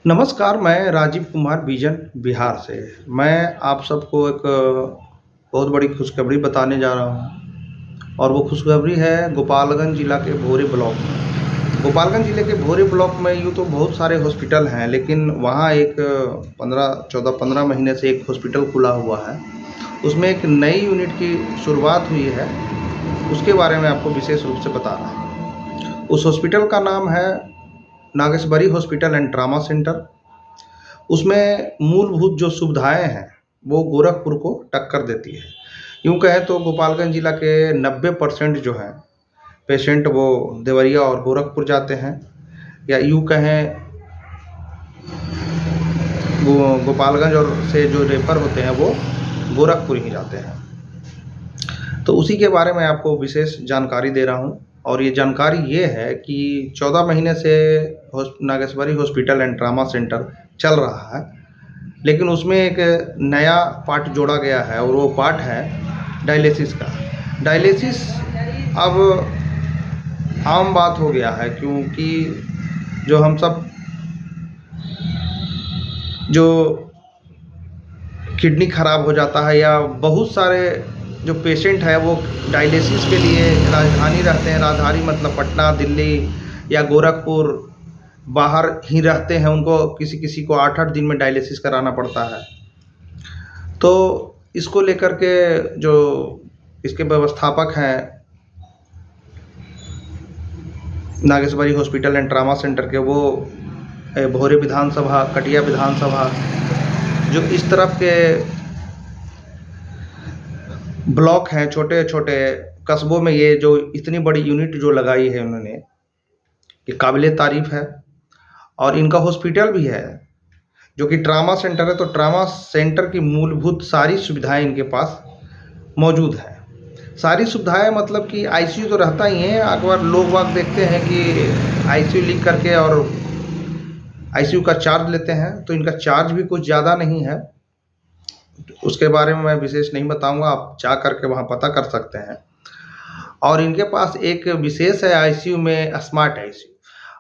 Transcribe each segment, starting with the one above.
नमस्कार, मैं राजीव कुमार बीजन, बिहार से। मैं आप सबको एक बहुत बड़ी खुशखबरी बताने जा रहा हूँ और वो खुशखबरी है गोपालगंज ज़िला के भोरे ब्लॉक में। गोपालगंज ज़िले के भोरे ब्लॉक में यूँ तो बहुत सारे हॉस्पिटल हैं, लेकिन वहाँ एक 15 महीने से एक हॉस्पिटल खुला हुआ है। उसमें एक नई यूनिट की शुरुआत हुई है, उसके बारे में आपको विशेष रूप से बता रहा हूँ। उस हॉस्पिटल का नाम है Nageshwari hospital and trauma centre. उसमें मूलभूत जो सुविधाएँ हैं, वो गोरखपुर को टक्कर देती है। यूँ कहें तो गोपालगंज ज़िला के 90% जो हैं पेशेंट वो देवरिया और गोरखपुर जाते हैं, या यूँ कहें गोपालगंज और से जो रेफ़र होते हैं वो गोरखपुर ही जाते हैं। तो उसी के बारे में आपको विशेष जानकारी दे रहा हूँ, और ये जानकारी ये है कि 14 महीने से Nageshwari hospital and trauma centre चल रहा है, लेकिन उसमें एक नया पार्ट जोड़ा गया है और वो पार्ट है डायलिसिस का। डायलिसिस अब आम बात हो गया है, क्योंकि जो हम सब जो किडनी ख़राब हो जाता है, या बहुत सारे जो पेशेंट है वो डायलिसिस के लिए राजधानी रहते हैं। राजधानी मतलब पटना, दिल्ली या गोरखपुर बाहर ही रहते हैं। उनको किसी किसी को 8-8 दिन में डायलिसिस कराना पड़ता है। तो इसको लेकर के जो इसके व्यवस्थापक हैं Nageshwari hospital and trauma centre के, वो भोरे विधानसभा, कटिया विधानसभा, जो इस तरफ के ब्लॉक हैं, छोटे छोटे कस्बों में ये जो इतनी बड़ी यूनिट जो लगाई है उन्होंने, ये काबिले तारीफ़ है। और इनका हॉस्पिटल भी है जो कि ट्रॉमा सेंटर है, तो ट्रॉमा सेंटर की मूलभूत सारी सुविधाएं इनके पास मौजूद हैं। सारी सुविधाएं मतलब कि आईसीयू तो रहता ही है। अगर लोग बाग देखते हैं कि आईसीयू लिख करके और आईसीयू का चार्ज लेते हैं, तो इनका चार्ज भी कुछ ज़्यादा नहीं है। उसके बारे में मैं विशेष नहीं बताऊंगा, आप जा करके वहाँ पता कर सकते हैं। और इनके पास एक विशेष है आईसीयू में, स्मार्ट आईसीयू।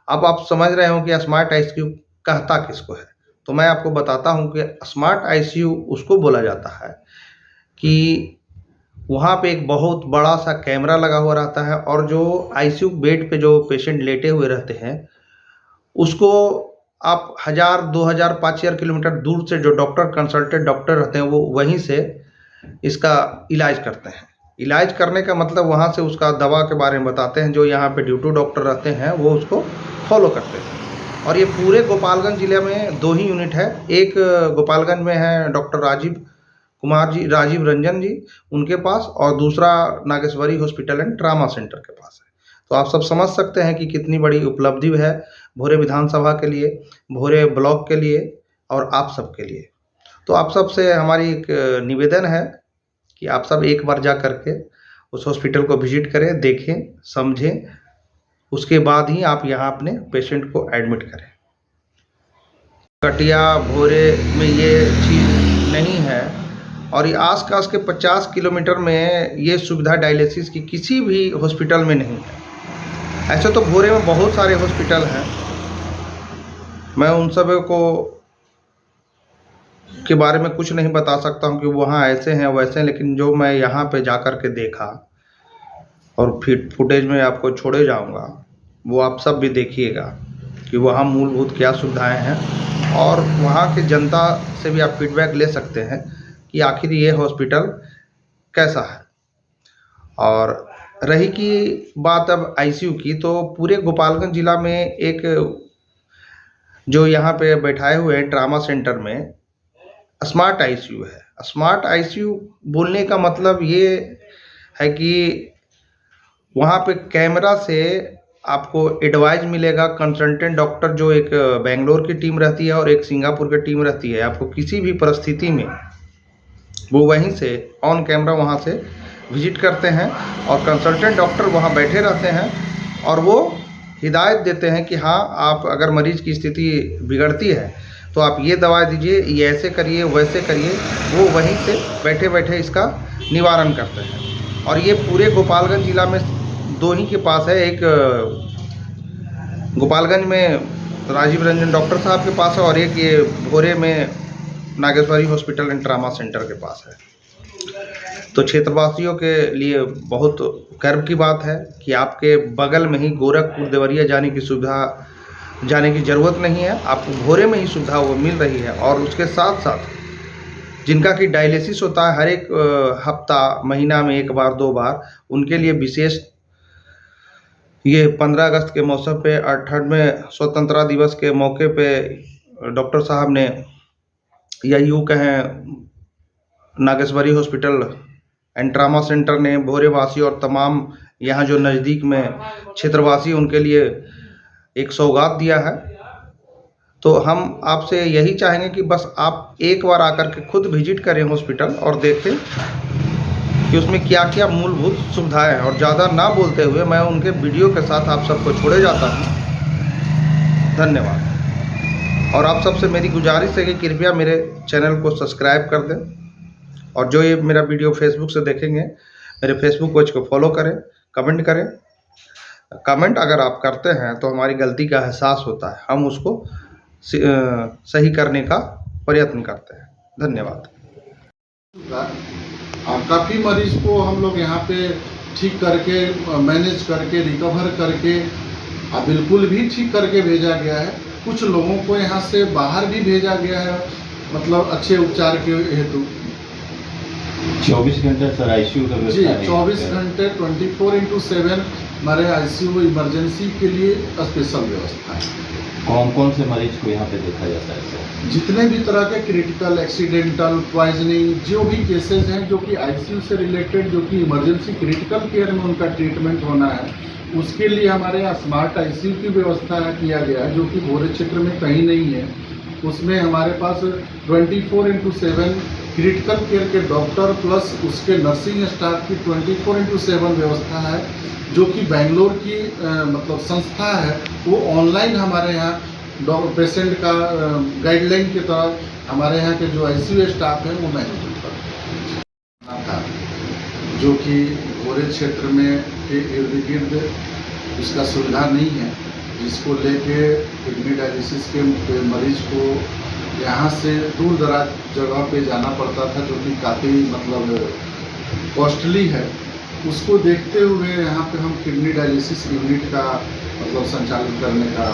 अब आप समझ रहे हो कि स्मार्ट आईसीयू कहता किसको है, तो मैं आपको बताता हूँ कि स्मार्ट आईसीयू उसको बोला जाता है कि वहाँ पे एक बहुत बड़ा सा कैमरा लगा हुआ रहता है, और जो आईसीयू बेड पे जो पेशेंट लेटे हुए रहते हैं, उसको आप 1000, 2000, 5000 किलोमीटर दूर से जो डॉक्टर, कंसल्टेंट डॉक्टर रहते हैं, वो वहीं से इसका इलाज करते हैं। इलाज करने का मतलब वहाँ से उसका दवा के बारे में बताते हैं। जो यहाँ पे ड्यूटी डॉक्टर रहते हैं वो उसको फॉलो करते हैं। और ये पूरे गोपालगंज ज़िले में 2 ही यूनिट है। एक गोपालगंज में है डॉक्टर राजीव रंजन जी, उनके पास, और दूसरा Nageshwari hospital and trauma centre के पास है। तो आप सब समझ सकते हैं कि कितनी बड़ी उपलब्धि है भोरे विधानसभा के लिए, भोरे ब्लॉक के लिए और आप सब के लिए। तो आप सब से हमारी एक निवेदन है कि आप सब एक बार जा करके उस हॉस्पिटल को विजिट करें, देखें, समझें, उसके बाद ही आप यहाँ अपने पेशेंट को एडमिट करें। कटिया, भोरे में ये चीज़ नहीं है, और ये आस-पास के 50 किलोमीटर में ये सुविधा डायलिसिस की किसी भी हॉस्पिटल में नहीं है। ऐसे तो भोरे में बहुत सारे हॉस्पिटल हैं, मैं उन सब को के बारे में कुछ नहीं बता सकता हूँ कि वहाँ ऐसे हैं वैसे हैं, लेकिन जो मैं यहाँ पे जा कर के देखा और फिर फुटेज में आपको छोड़े जाऊँगा, वो आप सब भी देखिएगा कि वहाँ मूलभूत क्या सुविधाएं हैं, और वहाँ की जनता से भी आप फीडबैक ले सकते हैं कि आखिर ये हॉस्पिटल कैसा है। और रही की बात अब आईसीयू की, तो पूरे गोपालगंज ज़िला में एक जो यहाँ पे बैठाए हुए हैं ट्रॉमा सेंटर में स्मार्ट आईसीयू है। स्मार्ट आईसीयू बोलने का मतलब ये है कि वहाँ पे कैमरा से आपको एडवाइस मिलेगा। कंसल्टेंट डॉक्टर, जो एक बेंगलोर की टीम रहती है और एक सिंगापुर की टीम रहती है, आपको किसी भी परिस्थिति में वो वहीं से ऑन कैमरा वहाँ से विजिट करते हैं, और कंसल्टेंट डॉक्टर वहाँ बैठे रहते हैं और वो हिदायत देते हैं कि हाँ, आप अगर मरीज़ की स्थिति बिगड़ती है तो आप ये दवा दीजिए, ये ऐसे करिए, वैसे करिए। वो वहीं से बैठे बैठे इसका निवारण करते हैं। और ये पूरे गोपालगंज ज़िला में 2 ही के पास है। एक गोपालगंज में तो राजीव रंजन डॉक्टर साहब के पास है और एक ये भोरे में Nageshwari hospital and trauma centre के पास है। तो क्षेत्रवासियों के लिए बहुत गर्व की बात है कि आपके बगल में ही गोरखपुर देवरिया जाने की ज़रूरत नहीं है, आपको भोरे में ही सुविधा वो मिल रही है। और उसके साथ साथ जिनका कि डायलिसिस होता है हर एक हफ्ता महीना में 1 बार 2 बार, उनके लिए विशेष ये 15 अगस्त के मौसम पे 68वें स्वतंत्रता दिवस के मौके पे डॉक्टर साहब ने या यूँ कहें Nageshwari hospital and trauma centre ने भोरे वासी और तमाम यहाँ जो नज़दीक में क्षेत्रवासी उनके लिए एक सौगात दिया है। तो हम आपसे यही चाहेंगे कि बस आप एक बार आकर के खुद विजिट करें हॉस्पिटल और देखें कि उसमें क्या क्या मूलभूत सुविधाएं हैं। और ज़्यादा ना बोलते हुए मैं उनके वीडियो के साथ आप सबको छोड़े जाता हूँ। धन्यवाद। और आप सबसे मेरी गुजारिश है कि कृपया मेरे चैनल को सब्सक्राइब कर दें और जो ये मेरा वीडियो फेसबुक से देखेंगे मेरे फेसबुक पेज को फॉलो करें, कमेंट करें। कमेंट अगर आप करते हैं तो हमारी गलती का एहसास होता है, हम उसको सही करने का प्रयत्न करते हैं। धन्यवाद। काफ़ी मरीज को हम लोग यहाँ पे ठीक करके मैनेज करके रिकवर करके बिल्कुल भी ठीक करके भेजा गया है। कुछ लोगों को यहाँ से बाहर भी भेजा गया है, मतलब अच्छे उपचार के हेतु। 24 घंटे सर आईसीयू का जी, 24 घंटे 24/7 हमारे आईसीयू इमरजेंसी के लिए स्पेशल व्यवस्था है। कौन कौन से मरीज को यहाँ पे देखा जाता है सर? जितने भी तरह के क्रिटिकल, एक्सीडेंटल, पॉइजनिंग जो भी केसेस हैं जो कि आईसीयू से रिलेटेड, जो कि इमरजेंसी क्रिटिकल केयर में उनका ट्रीटमेंट होना है, उसके लिए हमारे यहाँ स्मार्ट आईसीयू की व्यवस्था किया गया है, जो कि भोरे क्षेत्र में कहीं नहीं है। उसमें हमारे पास 24/7 क्रिटिकल केयर के डॉक्टर प्लस उसके नर्सिंग स्टाफ की 24/7 व्यवस्था है, जो कि बेंगलोर की मतलब संस्था है। वो ऑनलाइन हमारे यहाँ पेशेंट का गाइडलाइन की तरह हमारे यहाँ के जो आईसीयू स्टाफ है वो मैनेज करता था, जो कि भोरे क्षेत्र में इर्द गिर्द इसका सुविधा नहीं है, जिसको लेके किडनी डायलिसिस के मरीज को यहाँ से दूर दराज जगह पे जाना पड़ता था, जो कि काफ़ी मतलब कॉस्टली है। उसको देखते हुए यहाँ पे हम किडनी डायलिसिस यूनिट का मतलब संचालन करने का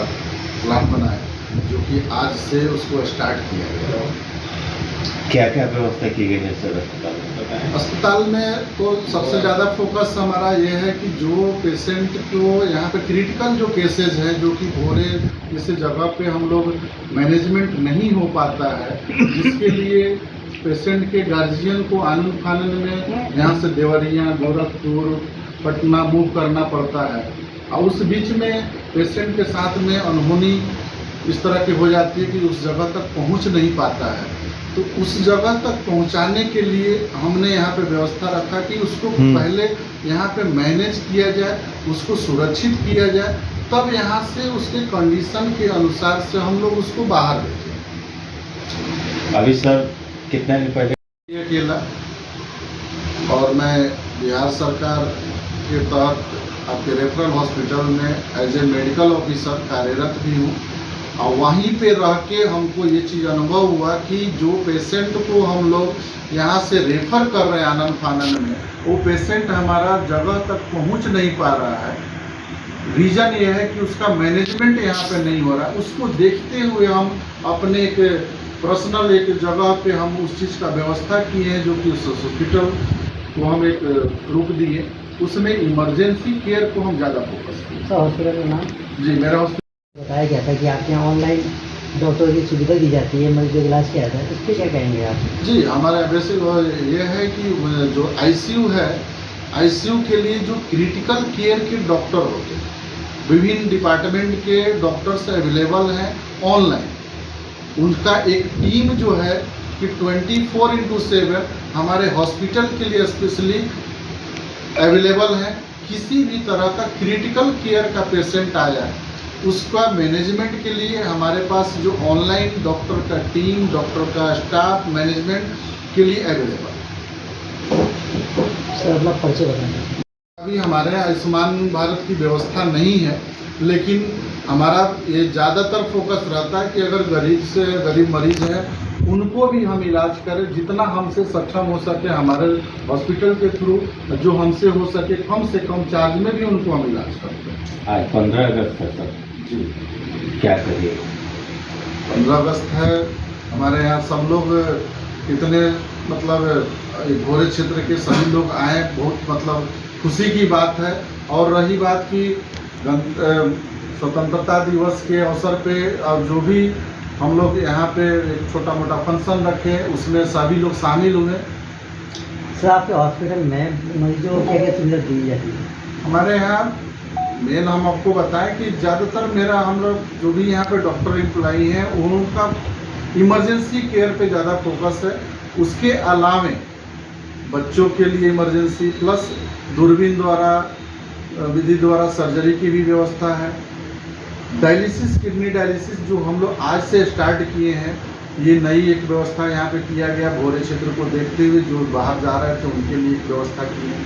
प्लान बनाए, जो कि आज से उसको स्टार्ट किया गया। क्या क्या व्यवस्था की गई है सर अस्पताल में बताएं? अस्पताल में तो सबसे ज़्यादा फोकस हमारा ये है कि जो पेशेंट को यहाँ पे क्रिटिकल जो केसेस हैं, जो कि भोरे जैसे जगह पे हम लोग मैनेजमेंट नहीं हो पाता है, जिसके लिए पेशेंट के गार्जियन को आनंद फानन में यहाँ से देवरिया, गोरखपुर, पटना मूव करना पड़ता है। और उस बीच में पेशेंट के साथ में अनहोनी इस तरह की हो जाती है कि उस जगह तक पहुँच नहीं पाता है। तो उस जगह तक पहुंचाने के लिए हमने यहाँ पे व्यवस्था रखा कि उसको पहले यहाँ पे मैनेज किया जाए, उसको सुरक्षित किया जाए, तब यहाँ से उसके कंडीशन के अनुसार से हम लोग उसको बाहर भेजें। अभी सर कितने दिन पहले ये अकेला, और मैं बिहार सरकार के तहत आपके रेफरल हॉस्पिटल में एज ए मेडिकल ऑफिसर कार्यरत भी हूँ। और वहीं पे रह के हमको ये चीज़ अनुभव हुआ कि जो पेशेंट को हम लोग यहाँ से रेफ़र कर रहे हैं आनंद फानन में, वो पेशेंट हमारा जगह तक पहुँच नहीं पा रहा है। रीज़न ये है कि उसका मैनेजमेंट यहाँ पे नहीं हो रहा है। उसको देखते हुए हम अपने एक पर्सनल एक जगह पे हम उस चीज़ का व्यवस्था किए हैं, जो कि उस हॉस्पिटल को हम एक रूप दिए, उसमें इमरजेंसी केयर को हम ज़्यादा फोकस किए। हॉस्पिटल का नाम? जी, मेरा हॉस्पिटल बताया गया था कि आपके यहाँ ऑनलाइन डॉक्टर की सुविधा दी जाती है, मरीज का इलाज किया जाता है, इस पर क्या कहेंगे आप? जी, हमारा बेसिक ये है कि जो आईसीयू है, आईसीयू के लिए जो क्रिटिकल केयर के डॉक्टर होते हैं, विभिन्न डिपार्टमेंट के डॉक्टर्स अवेलेबल हैं ऑनलाइन। उनका एक टीम जो है कि 24/7 हमारे हॉस्पिटल के लिए स्पेशली अवेलेबल है। किसी भी तरह का क्रिटिकल केयर का पेशेंट आया, उसका मैनेजमेंट के लिए हमारे पास जो ऑनलाइन डॉक्टर का टीम, डॉक्टर का स्टाफ मैनेजमेंट के लिए अवेलेबल है। सर अपना परिचय बताएं। अभी हमारे यहाँ आयुष्मान भारत की व्यवस्था नहीं है, लेकिन हमारा ये ज़्यादातर फोकस रहता है कि अगर गरीब से गरीब मरीज है उनको भी हम इलाज करें, जितना हमसे सक्षम हो सके हमारे हॉस्पिटल के थ्रू, जो हमसे हो सके कम से कम चार्ज में भी उनको हम इलाज करते हैं। आज 15 अगस्त है सर, जी, क्या करिए? 15 अगस्त है, हमारे यहाँ सब लोग इतने मतलब भोरे क्षेत्र के सभी लोग आए, बहुत मतलब खुशी की बात है। और रही बात की स्वतंत्रता दिवस के अवसर पे और जो भी हम लोग यहाँ पे एक छोटा मोटा फंक्शन रखे, उसमें सभी लोग शामिल हुए। सर आपके हॉस्पिटल में मरीजों को क्या क्या सुविधा दी जाती है? हमारे यहाँ मेन हम आपको बताएं कि ज़्यादातर मेरा हम लोग जो भी यहाँ पे डॉक्टर एम्प्लॉई हैं उनका इमरजेंसी केयर पे ज़्यादा फोकस है। उसके अलावे बच्चों के लिए इमरजेंसी प्लस दूरबीन द्वारा विधि द्वारा सर्जरी की भी व्यवस्था है। डायलिसिस, किडनी डायलिसिस जो हम लोग आज से स्टार्ट किए हैं, ये नई एक व्यवस्था यहाँ पे किया गया भोरे क्षेत्र को देखते हुए, जो बाहर जा रहे थे उनके लिए एक व्यवस्था की है।